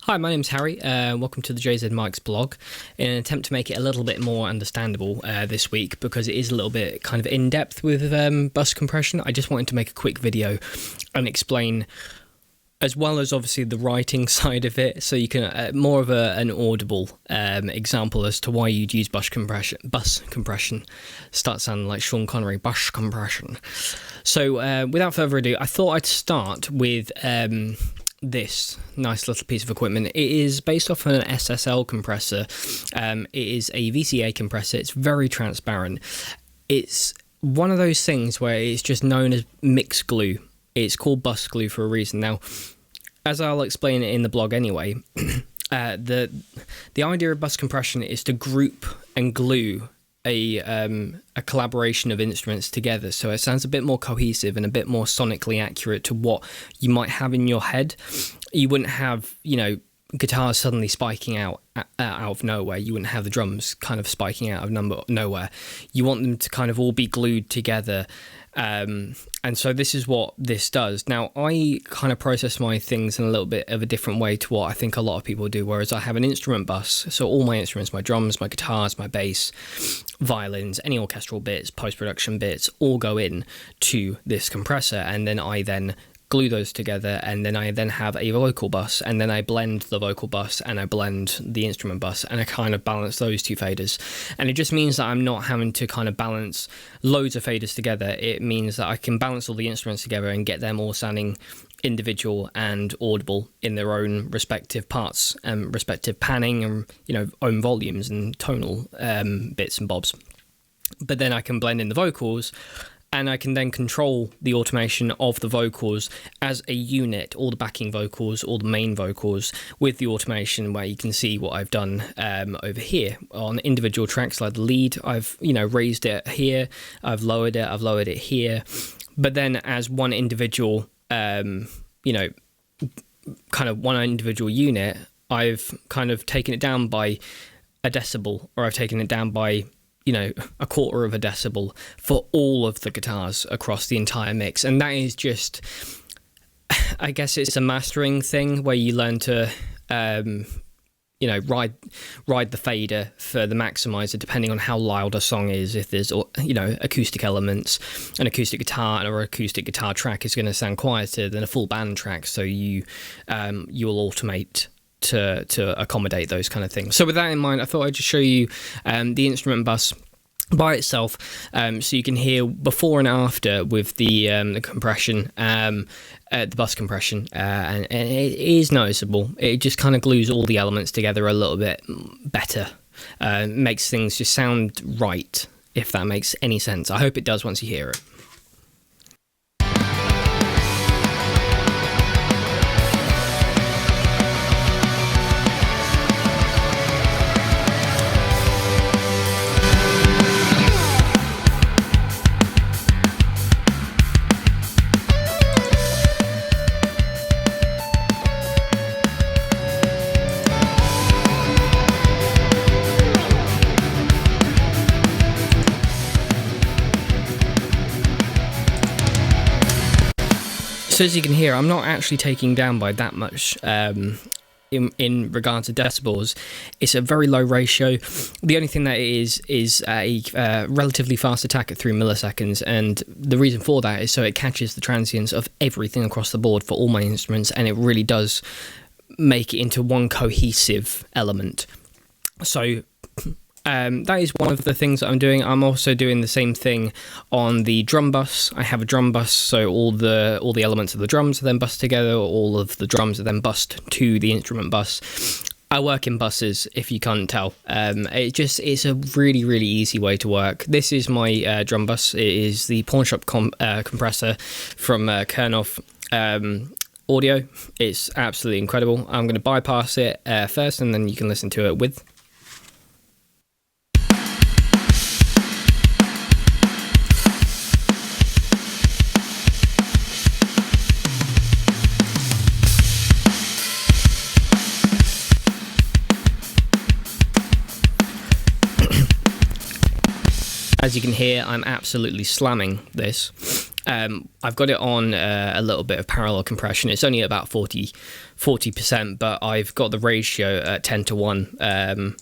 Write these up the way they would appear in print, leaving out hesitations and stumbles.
Hi, my name's Harry. Welcome to the JZ Mike's blog. In an attempt to make it a little bit more understandable this week, because it is a little bit kind of in-depth with bus compression, I just wanted to make a quick video and explain, as well as obviously the writing side of it, so you can more of an audible example as to why you'd use bus compression. Start sounding like Sean Connery, bus compression. So without further ado, I thought I'd start with this nice little piece of equipment. It is based off an SSL compressor. It is a VCA compressor. It's very transparent. It's one of those things where it's just known as mix glue. It's called bus glue for a reason. Now, as I'll explain it in the blog anyway, the idea of bus compression is to group and glue a collaboration of instruments together, so it sounds a bit more cohesive and a bit more sonically accurate to what you might have in your head. You wouldn't have, guitars suddenly spiking out of nowhere. You wouldn't have the drums kind of spiking out of nowhere. You want them to kind of all be glued together. And so this is what this does. Now, I kind of process my things in a little bit of a different way to what I think a lot of people do, whereas I have an instrument bus. So all my instruments, my drums, my guitars, my bass, violins, any orchestral bits, post-production bits, all go in to this compressor, and then I glue those together, and then I have a vocal bus, and then I blend the vocal bus and I blend the instrument bus, and I kind of balance those two faders. And it just means that I'm not having to kind of balance loads of faders together. It means that I can balance all the instruments together and get them all sounding individual and audible in their own respective parts, respective panning and own volumes and tonal bits and bobs. But then I can blend in the vocals, and I can then control the automation of the vocals as a unit, all the backing vocals, all the main vocals, with the automation, where you can see what I've done over here. On individual tracks like the lead, I've raised it here, I've lowered it here. But then as one individual, kind of one individual unit, I've kind of taken it down by a decibel, or I've taken it down by a quarter of a decibel for all of the guitars across the entire mix. And that is just, I guess it's a mastering thing where you learn to, ride the fader for the maximizer, depending on how loud a song is. If there's, acoustic elements, an acoustic guitar or acoustic guitar track is going to sound quieter than a full band track. So you will automate to accommodate those kind of things. So with that in mind, I thought I'd just show you the instrument bus by itself, so you can hear before and after with the compression, the bus compression, and it is noticeable. It just kind of glues all the elements together a little bit better, makes things just sound right, if that makes any sense. I hope it does once you hear it. So as you can hear, I'm not actually taking down by that much in regards to decibels. It's a very low ratio. The only thing that it is a relatively fast attack at 3 milliseconds, and the reason for that is so it catches the transients of everything across the board for all my instruments, and it really does make it into one cohesive element. So that is one of the things that I'm doing. I'm also doing the same thing on the drum bus. I have a drum bus, so all the elements of the drums are then bussed together. All of the drums are then bussed to the instrument bus. I work in buses, if you can't tell. It's a really, really easy way to work. This is my drum bus. It is the pawn shop compressor from Kernoff Audio. It's absolutely incredible. I'm going to bypass it first, and then you can listen to it with. As you can hear, I'm absolutely slamming this. I've got it on a little bit of parallel compression. It's only about 40%, but I've got the ratio at 10:1.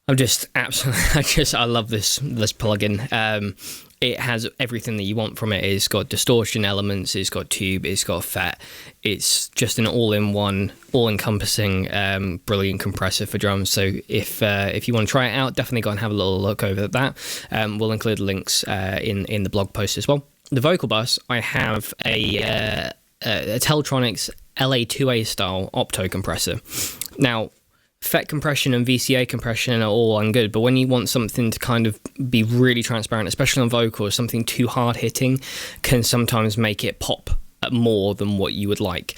I'm just absolutely, I love this plugin. It has everything that you want from it. It's got distortion elements, it's got tube, it's got FET. It's just an all-in-one, all-encompassing, brilliant compressor for drums. So if you want to try it out, definitely go and have a little look over that. We'll include links in the blog post as well. The vocal bus, I have a Teltronics LA2A style opto compressor. Now, FET compression and VCA compression are all good, but when you want something to kind of be really transparent, especially on vocals, something too hard hitting can sometimes make it pop more than what you would like.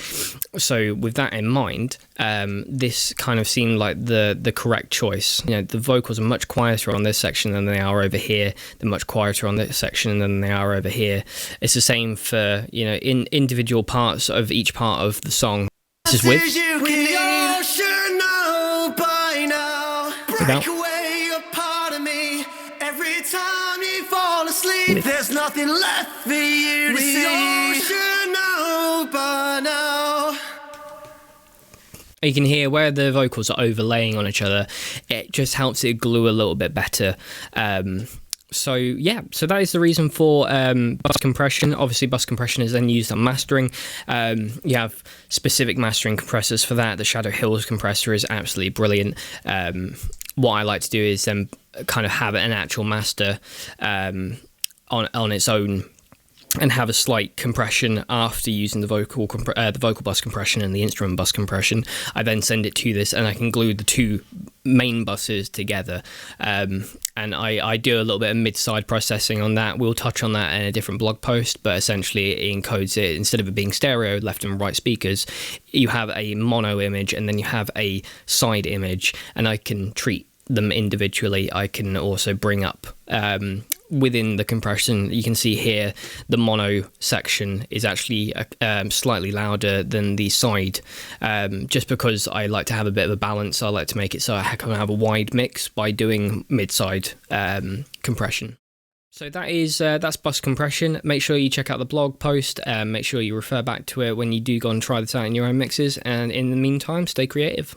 So with that in mind, this kind of seemed like the correct choice. You know, the vocals are much quieter on this section than they are over here. They're much quieter on this section than they are over here. It's the same for, you know, in individual parts of each part of the song. This is with. Break away a part of me every time you fall asleep. There's nothing left for you to see. You should know by now. You can hear where the vocals are overlaying on each other. It just helps it glue a little bit better. So that is the reason for bus compression. Obviously, bus compression is then used on mastering. You have specific mastering compressors for that. The Shadow Hills compressor is absolutely brilliant. What I like to do is then kind of have an actual master on its own, and have a slight compression after using the vocal bus compression and the instrument bus compression. I then send it to this, and I can glue the two main buses together. And I do a little bit of mid-side processing on that. We'll touch on that in a different blog post, but essentially it encodes it. Instead of it being stereo, left and right speakers, you have a mono image, and then you have a side image, and I can treat them individually. I can also bring up within the compression. You can see here the mono section is actually slightly louder than the side, just because I like to have a bit of a balance. I like to make it so I can have a wide mix by doing mid-side compression. So that's bus compression. Make sure you check out the blog post, make sure you refer back to it when you do go and try this out in your own mixes, and in the meantime, stay creative.